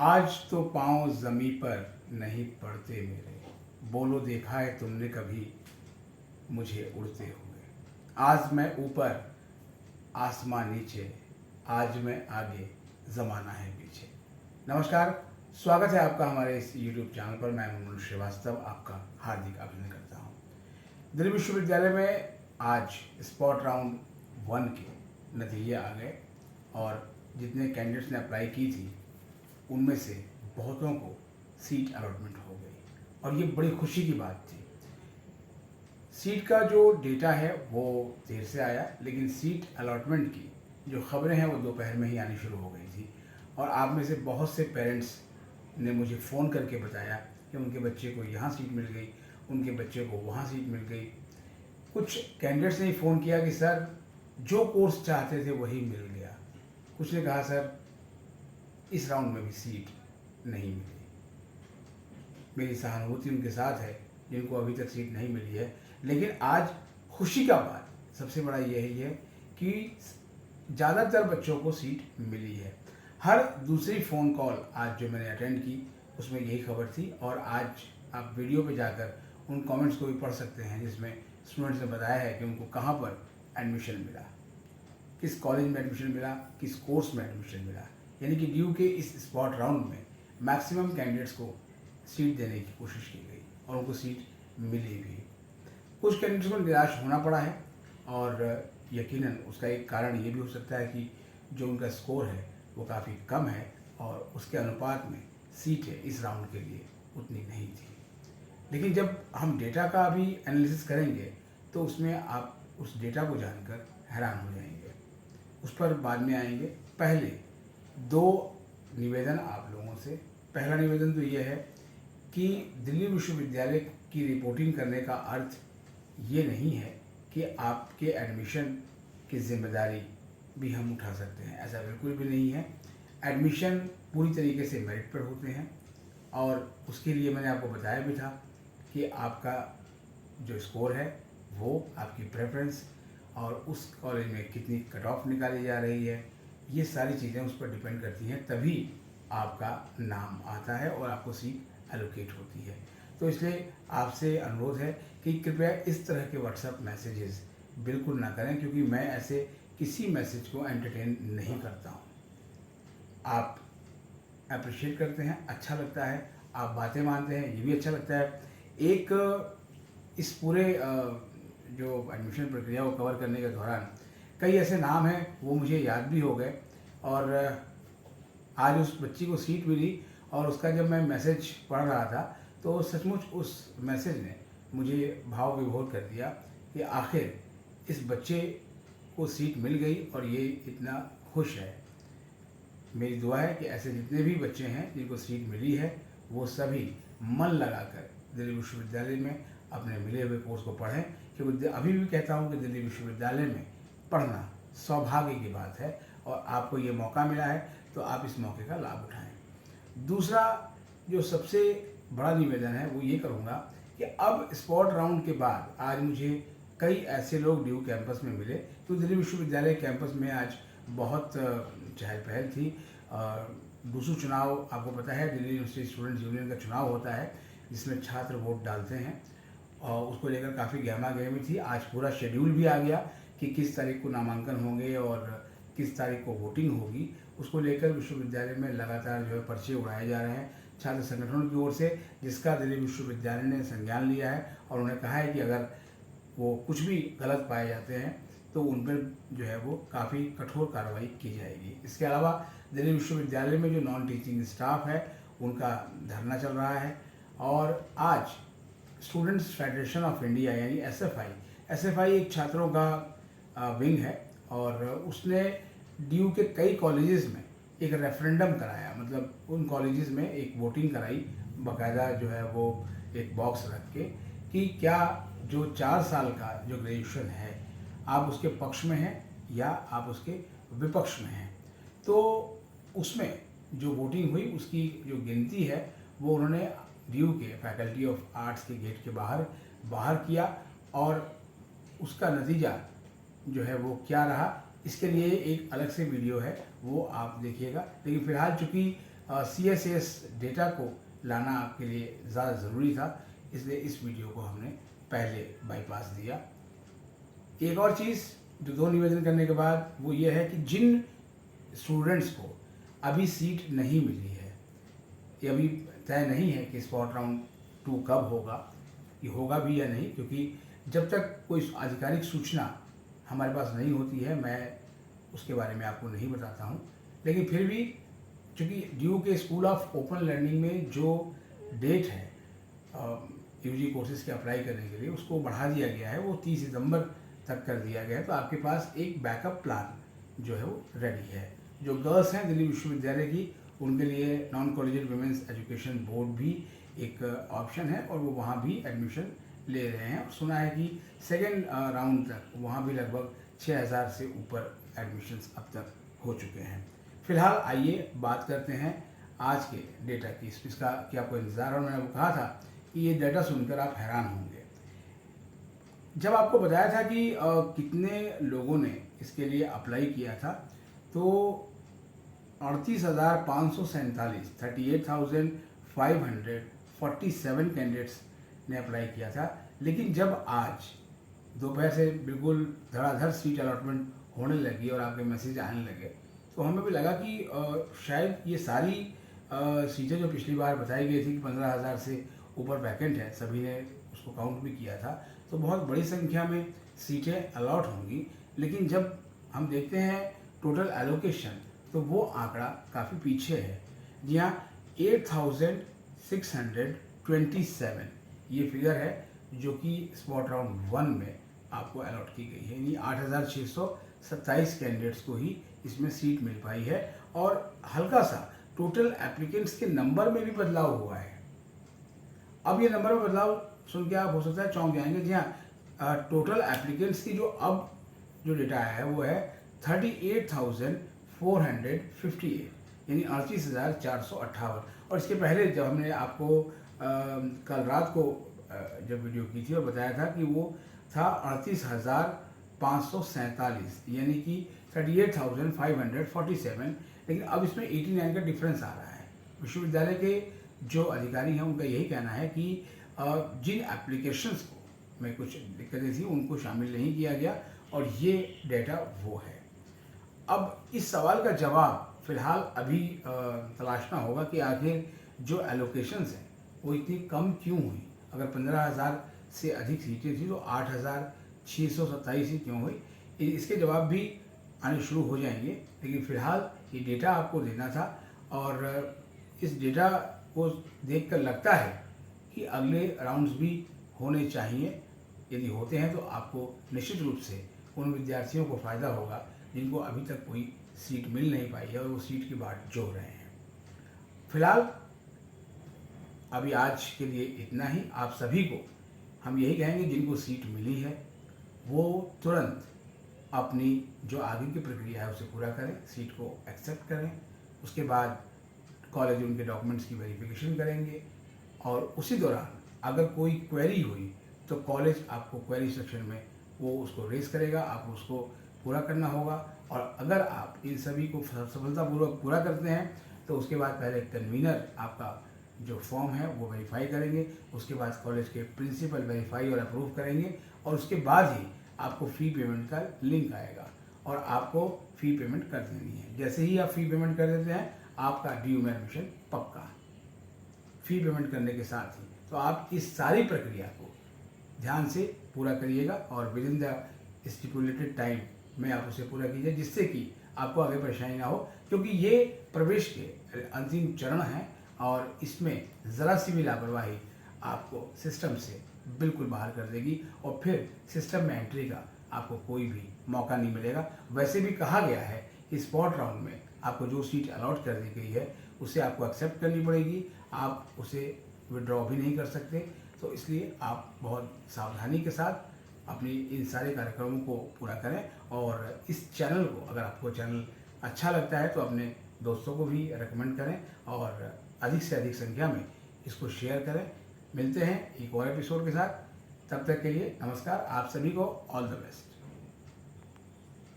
आज तो पाँव ज़मीं पर नहीं पड़ते मेरे, बोलो देखा है तुमने कभी मुझे उड़ते हुए। आज मैं ऊपर आसमां नीचे, आज मैं आगे ज़माना है पीछे। नमस्कार, स्वागत है आपका हमारे इस YouTube चैनल पर। मैं मनोज श्रीवास्तव आपका हार्दिक अभिनंदन करता हूँ। दिल्ली विश्वविद्यालय में आज स्पॉट राउंड 1 के नतीजे आ गए और जितने कैंडिडेट्स ने अप्लाई की थी उनमें से बहुतों को सीट अलॉटमेंट हो गई और ये बड़ी खुशी की बात थी। सीट का जो डेटा है वो देर से आया, लेकिन सीट अलॉटमेंट की जो खबरें हैं वो दोपहर में ही आनी शुरू हो गई थी और आप में से बहुत से पेरेंट्स ने मुझे फ़ोन करके बताया कि उनके बच्चे को यहाँ सीट मिल गई, उनके बच्चे को वहाँ सीट मिल गई। कुछ कैंडिडेट्स ने फ़ोन किया कि सर जो कोर्स चाहते थे वही मिल गया। कुछ ने कहा सर इस राउंड में भी सीट नहीं मिली। मेरी सहानुभूति उनके साथ है जिनको अभी तक सीट नहीं मिली है, लेकिन आज खुशी का बात सबसे बड़ा यही है कि ज़्यादातर बच्चों को सीट मिली है। हर दूसरी फ़ोन कॉल आज जो मैंने अटेंड की उसमें यही खबर थी और आज आप वीडियो पे जाकर उन कमेंट्स को भी पढ़ सकते हैं जिसमें स्टूडेंट्स ने बताया है कि उनको कहाँ पर एडमिशन मिला, किस कॉलेज में एडमिशन मिला, किस कोर्स में एडमिशन मिला। यानी कि ड्यू के इस स्पॉट राउंड में मैक्सिमम कैंडिडेट्स को सीट देने की कोशिश की गई और उनको सीट मिली भी। कुछ कैंडिडेट्स को निराश होना पड़ा है और यकीनन उसका एक कारण ये भी हो सकता है कि जो उनका स्कोर है वो काफ़ी कम है और उसके अनुपात में सीटें इस राउंड के लिए उतनी नहीं थी। लेकिन जब हम डेटा का भी एनालिसिस करेंगे तो उसमें आप उस डेटा को जानकर हैरान हो जाएंगे। उस पर बाद में आएंगे। पहले दो निवेदन आप लोगों से। पहला निवेदन तो ये है कि दिल्ली विश्वविद्यालय की रिपोर्टिंग करने का अर्थ ये नहीं है कि आपके एडमिशन की जिम्मेदारी भी हम उठा सकते हैं, ऐसा बिल्कुल भी नहीं है। एडमिशन पूरी तरीके से मेरिट पर होते हैं और उसके लिए मैंने आपको बताया भी था कि आपका जो स्कोर है वो आपकी प्रेफरेंस और उस कॉलेज में कितनी कट ऑफ निकाली जा रही है, ये सारी चीज़ें उस पर डिपेंड करती हैं, तभी आपका नाम आता है और आपको सीट एलोकेट होती है। तो इसलिए आपसे अनुरोध है कि कृपया इस तरह के व्हाट्सएप मैसेजेस बिल्कुल ना करें, क्योंकि मैं ऐसे किसी मैसेज को एंटरटेन नहीं करता हूँ। आप अप्रिशिएट करते हैं, अच्छा लगता है, आप बातें मानते हैं, ये भी अच्छा लगता है। एक इस पूरे जो एडमिशन प्रक्रिया को कवर करने के दौरान कई ऐसे नाम हैं वो मुझे याद भी हो गए और आज उस बच्ची को सीट मिली और उसका जब मैं मैसेज पढ़ रहा था तो सचमुच उस मैसेज ने मुझे भाव विभोर कर दिया कि आखिर इस बच्चे को सीट मिल गई और ये इतना खुश है। मेरी दुआ है कि ऐसे जितने भी बच्चे हैं जिनको सीट मिली है वो सभी मन लगाकर दिल्ली विश्वविद्यालय में अपने मिले हुए कोर्स को पढ़ें, क्योंकि अभी भी कहता हूँ कि दिल्ली विश्वविद्यालय में पढ़ना सौभाग्य की बात है और आपको ये मौका मिला है तो आप इस मौके का लाभ उठाएं। दूसरा जो सबसे बड़ा निवेदन है वो ये करूँगा कि अब स्पॉट राउंड के बाद आज मुझे कई ऐसे लोग ड्यू कैंपस में मिले। तो दिल्ली विश्वविद्यालय कैंपस में आज बहुत चहल पहल थी। दूसरा चुनाव आपको पता है, दिल्ली यूनिवर्सिटी स्टूडेंट्स यूनियन का चुनाव होता है जिसमें छात्र वोट डालते हैं और उसको लेकर काफ़ी गहमा गहमी थी। आज पूरा शेड्यूल भी आ गया कि किस तारीख को नामांकन होंगे और किस तारीख को वोटिंग होगी। उसको लेकर विश्वविद्यालय में लगातार जो है पर्चे उड़ाए जा रहे हैं छात्र संगठनों की ओर से, जिसका दिल्ली विश्वविद्यालय ने संज्ञान लिया है और उन्होंने कहा है कि अगर वो कुछ भी गलत पाए जाते हैं तो उन पर जो है वो काफ़ी कठोर कार्रवाई की जाएगी। इसके अलावा दिल्ली विश्वविद्यालय में जो नॉन टीचिंग स्टाफ है उनका धरना चल रहा है और आज स्टूडेंट्स फेडरेशन ऑफ इंडिया यानी एसएफआई एक छात्रों का विंग है और उसने ड्यू के कई कॉलेजेस में एक रेफरेंडम कराया, मतलब उन कॉलेजेस में एक वोटिंग कराई बाकायदा जो है वो एक बॉक्स रख के कि क्या जो 4 साल का जो ग्रेजुएशन है आप उसके पक्ष में हैं या आप उसके विपक्ष में हैं। तो उसमें जो वोटिंग हुई उसकी जो गिनती है वो उन्होंने ड्यू के फैकल्टी ऑफ आर्ट्स के गेट के बाहर किया और उसका नतीजा जो है वो क्या रहा, इसके लिए एक अलग से वीडियो है वो आप देखिएगा। लेकिन फिलहाल चूँकि CSS डेटा को लाना आपके लिए ज़्यादा ज़रूरी था, इसलिए इस वीडियो को हमने पहले बाईपास दिया। एक और चीज़ जो 2 निवेदन करने के बाद वो ये है कि जिन स्टूडेंट्स को अभी सीट नहीं मिली है, ये अभी तय नहीं है कि स्पॉट राउंड 2 कब होगा, ये होगा भी या नहीं, क्योंकि जब तक कोई आधिकारिक सूचना हमारे पास नहीं होती है मैं उसके बारे में आपको नहीं बताता हूँ। लेकिन फिर भी चूँकि ड्यू के स्कूल ऑफ ओपन लर्निंग में जो डेट है UG कोर्सेज़ के अप्लाई करने के लिए, उसको बढ़ा दिया गया है, वो 30 सितंबर तक कर दिया गया है। तो आपके पास एक बैकअप प्लान जो है वो रेडी है। जो गर्ल्स हैं दिल्ली विश्वविद्यालय की, उनके लिए non collegiate women's education board भी एक ऑप्शन है और वो वहाँ भी एडमिशन ले रहे हैं। और सुना है कि सेकेंड राउंड तक वहाँ भी लगभग 6000 से ऊपर एडमिशन्स अब तक हो चुके हैं। फिलहाल आइए बात करते हैं आज के डेटा की। इसका कि आपको इंतज़ार, और मैंने कहा था कि ये डेटा सुनकर आप हैरान होंगे। जब आपको बताया था कि कितने लोगों ने इसके लिए अप्लाई किया था, तो 38,547 38,547 कैंडिडेट्स ने अप्लाई किया था। लेकिन जब आज दोपहर से बिल्कुल धड़ाधड़ सीट अलॉटमेंट होने लगी और आपके मैसेज आने लगे, तो हमें भी लगा कि शायद ये सारी सीटें जो पिछली बार बताई गई थी कि 15,000 से ऊपर वैकेंट है, सभी ने उसको काउंट भी किया था, तो बहुत बड़ी संख्या में सीटें अलॉट होंगी। लेकिन जब हम देखते हैं टोटल एलोकेशन, तो वो आंकड़ा काफ़ी पीछे है। जी हाँ, 8,627 ये फिगर है जो कि स्पॉट राउंड 1 में आपको अलॉट की गई है। यानी 8,627 कैंडिडेट्स को ही इसमें सीट मिल पाई है। और हल्का सा टोटल एप्लीकेंट्स के नंबर में भी बदलाव हुआ है। अब ये नंबर में बदलाव सुन के आप हो सकता है चौंक जाएंगे। जी हाँ, टोटल एप्लीकेंट्स की जो डेटा आया है वो है 38,458, यानी 38,458। और इसके पहले जब हमने आपको कल रात को जब वीडियो की थी और बताया था कि वो था 38,547, यानी कि 38,547। लेकिन अब इसमें 89 का डिफरेंस आ रहा है। विश्वविद्यालय के जो अधिकारी हैं उनका यही कहना है कि जिन एप्लीकेशंस को में कुछ दिक्कतें थी उनको शामिल नहीं किया गया, और ये डेटा वो है। अब इस सवाल का जवाब फिलहाल अभी तलाशना होगा कि आखिर जो एलोकेशंस हैं वो इतनी कम क्यों हुई। अगर 15,000 से अधिक सीटें थी तो 8,627 ही क्यों हुई, इसके जवाब भी आने शुरू हो जाएंगे। लेकिन फिलहाल ये डेटा आपको देना था, और इस डेटा को देखकर लगता है कि अगले राउंड्स भी होने चाहिए। यदि होते हैं तो आपको निश्चित रूप से उन विद्यार्थियों को फ़ायदा होगा जिनको अभी तक कोई सीट मिल नहीं पाई है और वो सीट की बाट जोड़ रहे हैं। फिलहाल अभी आज के लिए इतना ही। आप सभी को हम यही कहेंगे जिनको सीट मिली है वो तुरंत अपनी जो आगे की प्रक्रिया है उसे पूरा करें, सीट को एक्सेप्ट करें। उसके बाद कॉलेज उनके डॉक्यूमेंट्स की वेरिफिकेशन करेंगे, और उसी दौरान अगर कोई क्वेरी हुई तो कॉलेज आपको क्वेरी सेक्शन में वो उसको रेज करेगा, आपको उसको पूरा करना होगा। और अगर आप इन सभी को सफलतापूर्वक पूरा करते हैं तो उसके बाद पहले कन्वीनर आपका जो फॉर्म है वो वेरीफाई करेंगे, उसके बाद कॉलेज के प्रिंसिपल वेरीफाई और अप्रूव करेंगे, और उसके बाद ही आपको फ़ी पेमेंट का लिंक आएगा और आपको फ़ी पेमेंट कर देनी है। जैसे ही आप फ़ी पेमेंट कर देते हैं आपका ड्यू में एडमिशन पक्का। फ़ी पेमेंट करने के साथ ही तो आप इस सारी प्रक्रिया को ध्यान से पूरा करिएगा और with in the stipulated time में आप उसे पूरा कीजिए, जिससे कि आपको आगे परेशानी ना हो। क्योंकि ये प्रवेश के अंतिम चरण हैं और इसमें ज़रा सी भी लापरवाही आपको सिस्टम से बिल्कुल बाहर कर देगी और फिर सिस्टम में एंट्री का आपको कोई भी मौका नहीं मिलेगा। वैसे भी कहा गया है कि स्पॉट राउंड में आपको जो सीट अलॉट कर दी गई है उसे आपको एक्सेप्ट करनी पड़ेगी, आप उसे विड्रॉ भी नहीं कर सकते। तो इसलिए आप बहुत सावधानी के साथ अपनी इन सारे कार्यक्रमों को पूरा करें। और इस चैनल को, अगर आपको चैनल अच्छा लगता है तो अपने दोस्तों को भी रेकमेंड करें और अधिक से अधिक संख्या में इसको शेयर करें। मिलते हैं एक और एपिसोड के साथ, तब तक के लिए नमस्कार। आप सभी को ऑल द बेस्ट।